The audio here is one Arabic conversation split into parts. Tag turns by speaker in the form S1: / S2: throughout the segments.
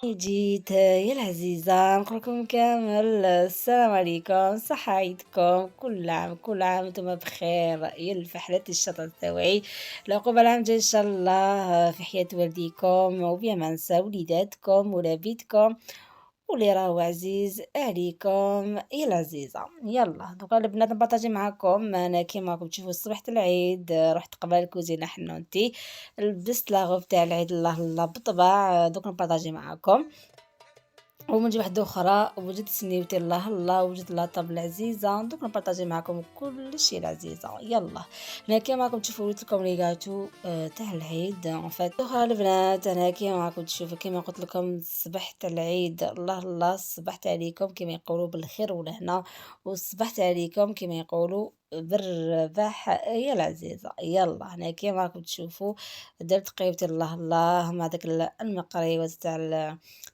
S1: جيت يا العزيزة نقولكم كامل السلام عليكم، صحة عيدكم، كل عام وانتم بخير. يا الفحلة الشطط تاوعي العقوبة العام جاي ان شاء الله في حياة والديكم وبيا ما ننسى وليداتكم ولابيتكم واللي راهو عزيز عليكم يا العزيزة. يلا دوكا البنات نبارطاجي معاكم. انا كيما راكم تشوفوا صباحة العيد رحت قبل الكوزينة حنونتي، لبست لاغوب تاع العيد الله الله بالطبع. دوك نبارطاجي معاكم ومن جهة واحدة أخرى وجدت سنيوتي الله الله وجدت لاطاب العزيزة. دوك نبارطاجي معكم كل شيء العزيزة. يلا هنا كيما راكم تشوفوا وريت لكم لي غاتو تاع العيد اون فات. اخرى البنات انا كيما راكم تشوفوا كيما قلت لكم صبحت العيد الله الله صبحت عليكم كيما يقولوا بالخير والهنا، وصبحت عليكم كيما يقولوا بالرباح يا العزيزة. يلا هنا كيما راكم تشوفوا درت قريبتي الله الله مع داك المقريوات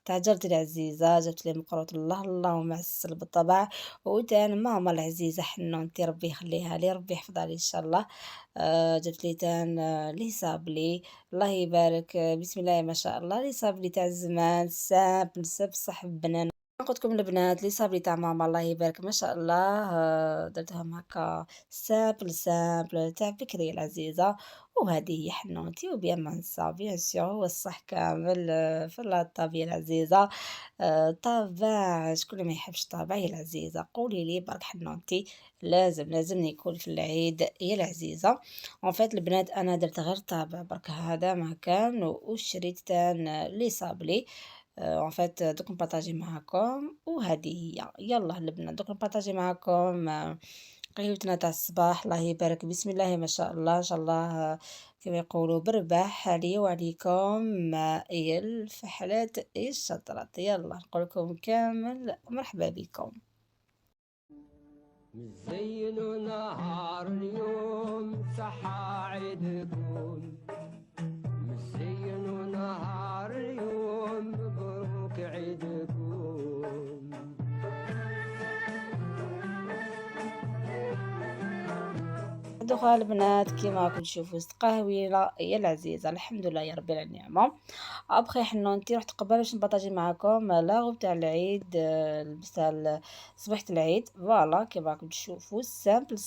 S1: تاع جارتي العزيزة، جبت لي مقروط الله الله ومعسل بالطبع. وتان ماما العزيزة حنونتي ربي يخليها لي ربي يحفظها لي ان شاء الله. جبت لي تان لي صابلي الله يبارك، بسم الله ما شاء الله لي صابلي تاع زمان سامبل بصح بنان. قلت لكم البنات لي صابلي تاع ماما الله يبارك ما شاء الله، درتهم هكا سامبل تاع بكري العزيزة. وهذه هي حنوتي وبيان ما ننسى بيان سور هو الصح كامل في الطابية العزيزة. طابع شكون ما يحبش طابع يا العزيزة، قولي لي برك حنوتي لازم يكون في العيد يا العزيزة. وفات البنات انا درت غير طابع برك هذا ما كان وشريت تان لي صابلي. فات دوك نبارطاجي معاكم وهذه هي. يلا البنات دوك نبارطاجي معاكم قهوتنا تاع الصباح الله يبارك بسم الله ما شاء الله ان شاء الله. كما يقولوا برباح علي وعليكم يا الفحلات يا الشطرات. يلا نقول لكم كامل مرحبا بكم.
S2: مزين نهار اليوم صحة عيدكم، مزين نهار اليوم مبروك عيدكم.
S1: دوخا البنات كيما راكم تشوفوا قهويله يا العزيزه الحمد لله يا ربي على النعمه. ابخي حنونتي رحت قبل باش نبارطاجي معكم لاغو تاع العيد، لبستها صباحة العيد فوالا كيما راكم تشوفوا سامبل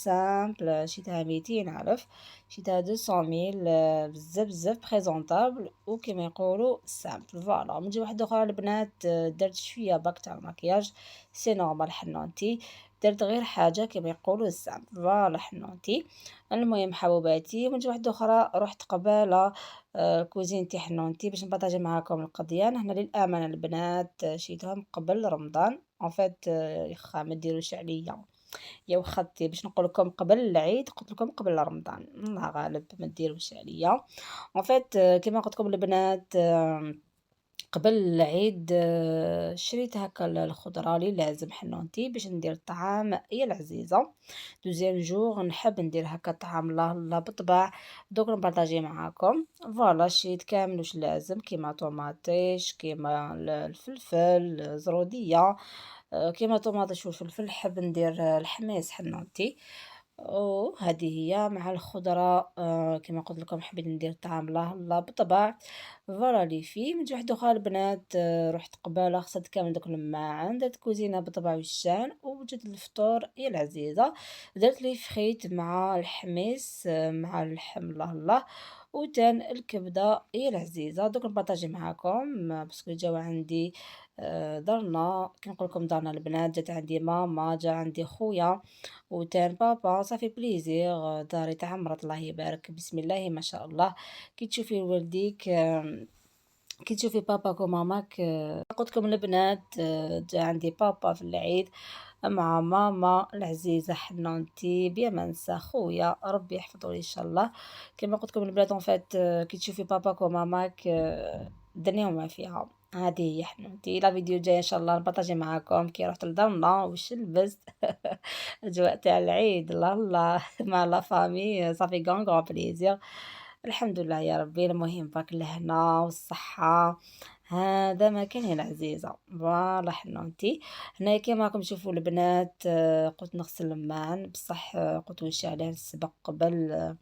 S1: شيتها 200 عرف شيتها 200 ميل، بزاف بريزونطابل وكيما يقولوا سامبل فوالا. من جهه واحده اخرى البنات درت شويه باك تاع المكياج سي نورمال حنونتي، درت غير حاجه كما يقولوا سامبل فوالا حنونتي. المهم حبوباتي من جهه واحده اخرى رحت قباله كوزينتي حنونتي باش نبارطاجي معاكم القضيه. هنا للامانه البنات شيتهم قبل رمضان ان فات، يخا ما ديروش عليا يا وخدتي باش نقول لكم قبل العيد قلت لكم قبل رمضان الله غالب ما ديروش عليا ان فات. كما قلت لكم البنات قبل العيد شريت هكا الخضرة لي لازم حنونتي باش ندير الطعام يا العزيزة. دوزيام جوغ نحب ندير هكا طعام الله الله بالطبع. دوك نبارطاجي معاكم فوالا شريت كامل واش لازم كيما طوماطيش كيما الفلفل زرودية، كيما طوماطيش والفلفل نحب ندير الحماس حنونتي. وهذه هي مع الخضرة كما قلت لكم حبيت ندير طعام الله الله بالطبع. فوالا لي في من واحد اخرى البنات رحت قبالة غسلت كامل دوك الماعن درت كوزينة بالطبع والشان ووجدت الفطور يا العزيزة. درت لي فخيت مع الحميس مع اللحم الله الله وتان الكبدة يا العزيزة. دوك نبارطاجي معاكم باسكو جاو عندي درنا كي نقول لكم درنا البنات جات عندي ماما جا عندي خويا وتان بابا صافي بليزير داري تعمرت الله يبارك بسم الله ما شاء الله. كي تشوفي والديك كي تشوفي باباك وماماك. قلت لكم البنات جا عندي بابا في العيد مع ماما العزيزة حنونتي بيا ما ننسى خويا ربي يحفظه لي ان شاء الله. كما قلت لكم البنات اون فات كي تشوفي باباك وماماك دنيهم ما فيها. هذه هي حنونتي لا فيديو جاي ان شاء الله نبارطاجي معاكم كي رحت لدارنا وش لبست اجواء تاع العيد الله الله مع لا فامي صافي غون بليزير. الحمد لله يا ربي المهم باك الهنا والصحة هذا ما كان يا العزيزة فوالا حنونتي. هنا كيما راكم تشوفوا البنات قلت نغسل الماعن بصح قلت وش عليه نسبق قبل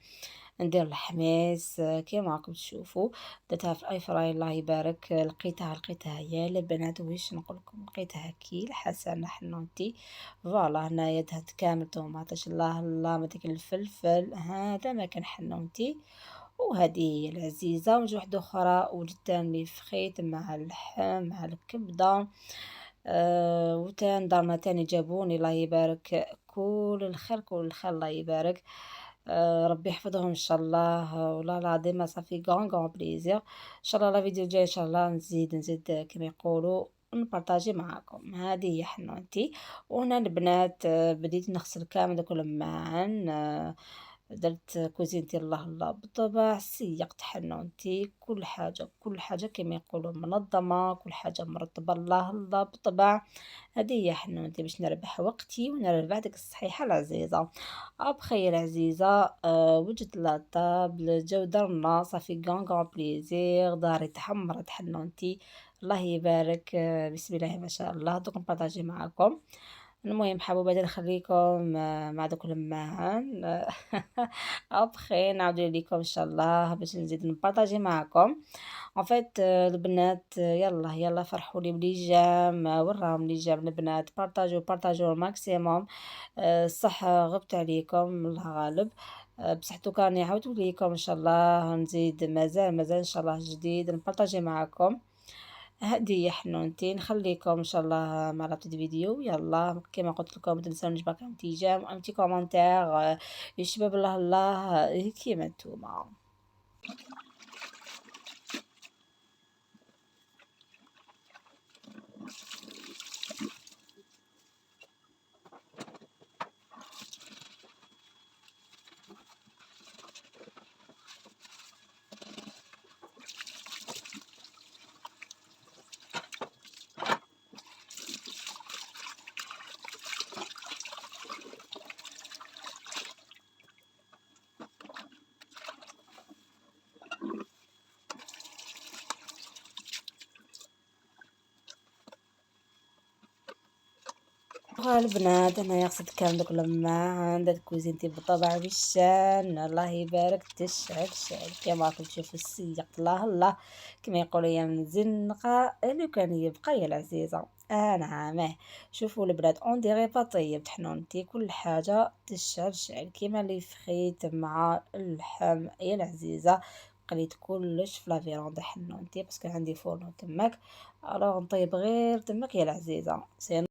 S1: ندير الحميص كيما راكم تشوفوا. درتها في الاي فراي الله يبارك. لقيتها يا البنات واش نقول لكم، لقيتها كي الحسنه حنوتي. فوالا هنايا دهنت كامل طوماطش، الله الله ما ديك الفلفل هذا ما كان حنوتي. وهذه هي العزيزه. ونجي واحده اخرى وجدت تاني فخيت مع اللحم مع الكبده. وتان دارنا تاني جابوني الله يبارك كل الخير كل الخير الله يبارك. ربي يحفظهم ان شاء الله. والله العظيم ما صافي كون بليزير. ان شاء الله لا فيديو الجاي ان شاء الله نزيد كما يقولوا نبارطاجي معاكم. هذه هي حنوتي. وهنا البنات بديت نغسل كامل كل معا. درت كوزينتي الله الله بالطبع. سيقت حنونتي كل حاجة كما يقولوا منظمة، كل حاجة مرتبة الله الله بالطبع. هذه هي حنونتي باش نربح وقتي ونربح ديك الصحيحة العزيزة. ابخي العزيزة وجدت لاطابل الجو درنا صافي كون بليزير. داري تحمرت حنونتي الله يبارك. بسم الله ما شاء الله. دوك نبارطاجي معاكم. المهم حبوبات نخليكم مع دوك الماعن. ابخي نعاود ليكم ان شاء الله باش نزيد نبارطاجي معكم. ان فيت البنات يلا يلا فرحوا لي بلي جام وراهم لي جام البنات. بارطاجيو الماكسيموم. صح غبت عليكم الله غالب. بصح دوكا راني عاودت ليكم ان شاء الله نزيد مازال ان شاء الله جديد نبارطاجي معكم. هذه حنونتي نخليكم ان شاء الله مع لابتيت فيديو. يلا كما قلت لكم متنساونيش باكم تيجام وامتي كومونتير. يا شباب الله الله كيما نتوما. البنات انا غسلت كامل دوك الماء عندك كوزينتي بالطبع بالشان الله يبارك تشعل كما راكم تشوفوا السيق الله الله كما يقولوا يا من زنقه لو كان يبقى يا العزيزه. نعم. شوفوا البنات اون ديغي با طيب حنونتي كل حاجه تشعل كيما اللي فخيت مع اللحم يا العزيزه. قليت كلش في لافيروند حنونتي باسكو عندي فورنو تماك. الوغ نطيب غير تماك يا العزيزة.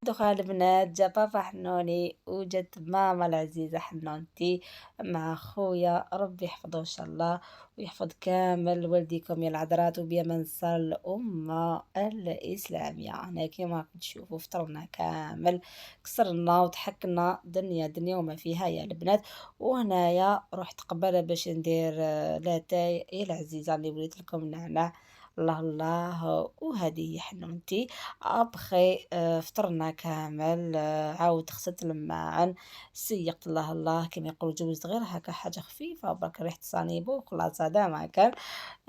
S1: دوخا البنات جا بابا حنوني وجات ماما العزيزة حنونتي مع خويا ربي يحفظه ان شاء الله ويحفظ كامل والديكم يا العذرات وبيا ما ننسى الأمة الإسلامية. هنا كيما راكم تشوفوا فطرنا كامل كسرنا وضحكنا دنيا وما فيها يا البنات. وهنايا رحت قبل باش ندير لاتاي يا العزيزة اللي وليت لكم نعناع الله الله. وهذه هي حنونتي. ابخي فطرنا كامل. عاود غسلت الماعن سيقت الله الله كما يقولوا جوزت غير هكا حاجه خفيفه برك ريحه صانيبو وخلاص هذا ما كان.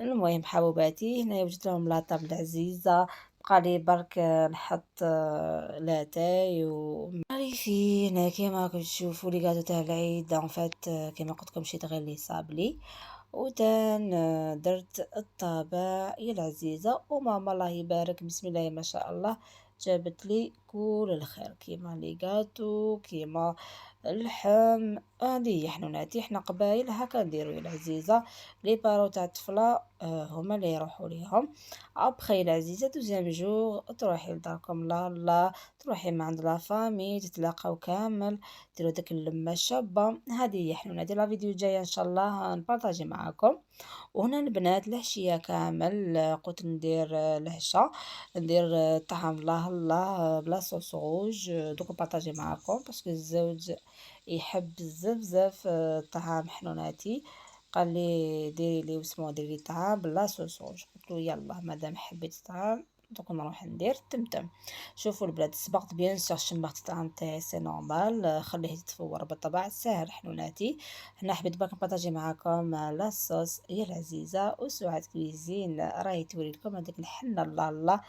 S1: المهم حبوباتي هنا وجدت لهم لاطه العزيزه. بقى لي برك نحط لاتاي ومعرفي هنا كيما راكم تشوفوا لي كاطو تاع العيد ان فات. كيما قلت لكم مشيت غير لي صابلي ودان درت الطابع يا العزيزة. وماما الله يبارك بسم الله ما شاء الله جابت لي كل الخير كيما لي جاتو كيما اللحم. هذه حنوناتي حنا قبايل هكا نديرو يا العزيزة. لي بارو تاع الطفلة هما اللي يروحوا ليهم. ابخي العزيزة دوزيام جور تروحي لداركم لا لا تروحي مع عند لا فامي تتلاقاو كامل ديروا داك اللمه الشابه. هذه هي حنوناتي. لا فيديو الجايه ان شاء الله نبارطاجي معاكم. وهنا البنات العشيه كامل قلت ندير العشاء ندير طعام الله الله بلا صوص روج. دوك نبارطاجي معاكم باسكو الزوج يحب بزاف طعام حنوناتي. قال لي ديري لي واسمو ديري لي طعام بلا صوص روج. قلت له يلا مادام حبيت طعام دوك نروح ندير تمتم. شوفوا البنات سبقت بيان سور شمرت الطعام تاعي سي نورمال خليه يتفور بالطبع ساهل حنوناتي. هنا حبيت باك نبارطاجي معاكم لا صوص هي العزيزه وسعاد كويزين راهي توري لكم هذيك الحنه الله الله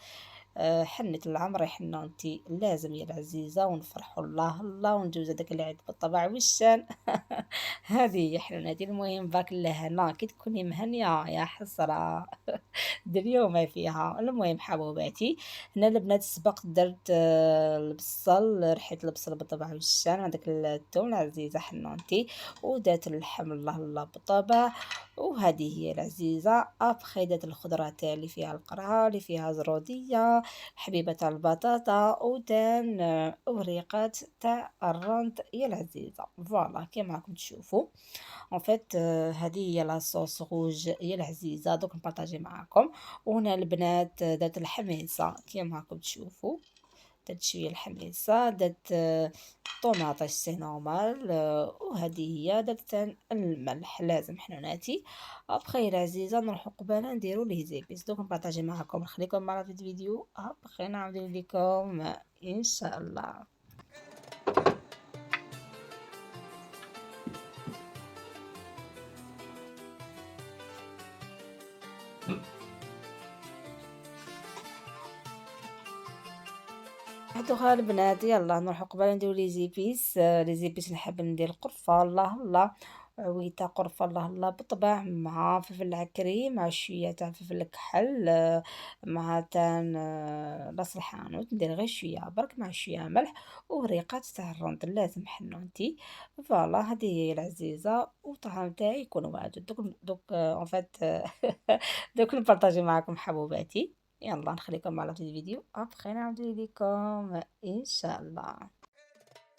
S1: حنت العمر حنونتي لازم يا العزيزة ونفرحوا الله الله ونجوز هذاك العيد بالطبع والشان. هذه هي حنوناتي. المهم باك لهنا كي تكوني مهنية يا حسرة. دريو ما فيها. المهم حبوباتي، هنا البنات سبق درت البصل، ريحة البصل بالطبع والشان، هذاك الثوم العزيزة حنونتي، ودات اللحم الله الله بالطبع. وهذه هي العزيزة ابخي درت الخضرة تاع اللي فيها القرعة، اللي فيها زرودية، حبيبة تاع البطاطا، ودان وريقات تاع الرند يا العزيزة. فوالا كيما راكم تشوفوا ان فيت هذه هي لاصوص روج يا العزيزة. دوك نبارطاجي معاكم. وهنا البنات درت الحميصة كيما راكم تشوفوا، درت شوية الحميصة، درت طوماطش سي نورمال، وهذه هي درت الملح لازم حنوناتي. ابخي العزيزة نروحو قبالة نديرو لي زيبيس. دوك نبارطاجي معاكم، نخليكم مع في الفيديو. ابخي نعاود لكم ان شاء الله. هادوها البنات يلا نروحو قبل نديرو لي زيبيس. لي زيبيس نحب ندير قرفة الله الله، عويته قرفة الله الله بالطبع، مع فلفل عكري، مع شوية تاع فلفل كحل، مع تان راس الحانوت، ندير غير شوية برك مع شوية ملح، وريقات تاع الرند لازم حنونتي. فوالا هذه هي العزيزة، والطعام تاعي يكون واجد. دوك اون فيت. دوك نبارطاجي معاكم حبوباتي. يلا نخليكم على في الفيديو ابخي نعاود لكم ان شاء الله.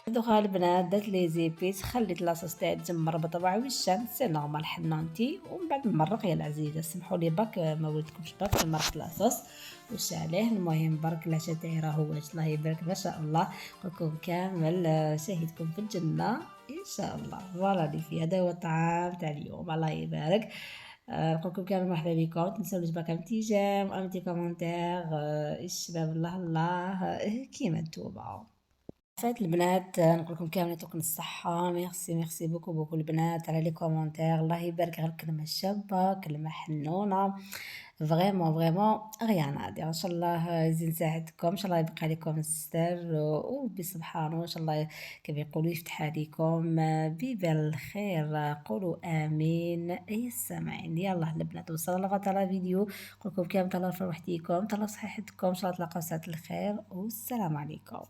S1: دوكا البنات درت لي زيبيس، خليت لاصوص تاعي تجمر بطبع وشان سي نورمال حنانتي، ومن بعد نمرق يا العزيزه. سمحوا لي برك ما قلتلكمش برك مرقت لاصوص وش عليه. المهم برك العشاء تاعي راهو واجد الله يبارك ما شاء الله. نقولكم كامل شهيدكم في الجنه ان شاء الله. فوالا اللي فيه هذا هو الطعام تاع اليوم الله يبارك. نقولكم كامل مرحبا بكم. متنساوش برك امتيجام امتي كومونتير الشباب الله الله كيما نتوما. فات البنات نقول لكم كامل يعطيكم الصحة. ميرسي ميرسي بوكو بوكو البنات على لي كومونتير. الله يبارك، غير كلمة شابة كلمة حنونة. فريمون فريمون غيان عادي. ان شاء الله يزيد يساعدكم، ان شاء الله يبقى لكم الستر وربي سبحانه ان شاء الله كما يقولوا يفتح عليكم بيبال الخير. قولوا امين اي السامعين. يلا البنات وصلنا لغايه الفيديو. نقول لكم كامل تهلاو في وحديكم، تهلاو في صحتكم، ان شاء الله تلاقاو ساعة الخير والسلام عليكم.